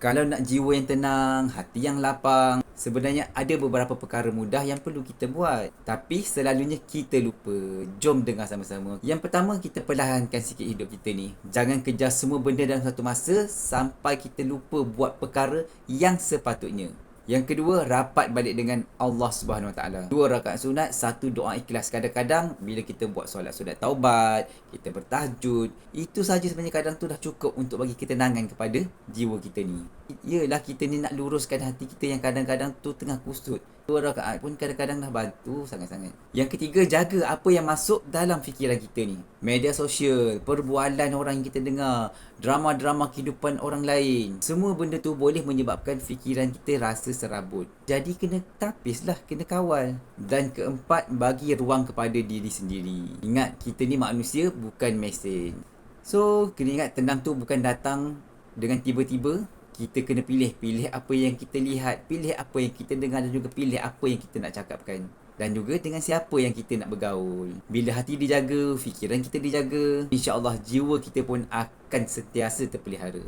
Kalau nak jiwa yang tenang, hati yang lapang, sebenarnya ada beberapa perkara mudah yang perlu kita buat. Tapi selalunya kita lupa. Jom dengar sama-sama. Yang pertama, kita perlahankan sikit hidup kita ni. Jangan kejar semua benda dalam satu masa sampai kita lupa buat perkara yang sepatutnya. Yang kedua, rapat balik dengan Allah Subhanahu Wa Taala. 2 rakaat sunat, 1 doa ikhlas. Kadang-kadang bila kita buat solat sunat taubat, kita bertahajud, itu saja sebenarnya kadang tu dah cukup untuk bagi ketenangan kepada jiwa kita ni. Yalah, kita ni nak luruskan hati kita yang kadang-kadang tu tengah kusut. 2 rakaat pun kadang-kadang dah bantu sangat-sangat. Yang ketiga, jaga apa yang masuk dalam fikiran kita ni. Media sosial, perbualan orang yang kita dengar, drama-drama kehidupan orang lain. Semua benda tu boleh menyebabkan fikiran kita rasa serabut. Jadi kena tapislah, kena kawal. Dan keempat, bagi ruang kepada diri sendiri. Ingat, kita ni manusia, bukan mesin. So, kena ingat tenang tu bukan datang dengan tiba-tiba. Kita kena pilih apa yang kita lihat, pilih apa yang kita dengar dan juga pilih apa yang kita nak cakapkan. Dan juga dengan siapa yang kita nak bergaul. Bila hati dijaga, fikiran kita dijaga, insya-Allah jiwa kita pun akan sentiasa terpelihara.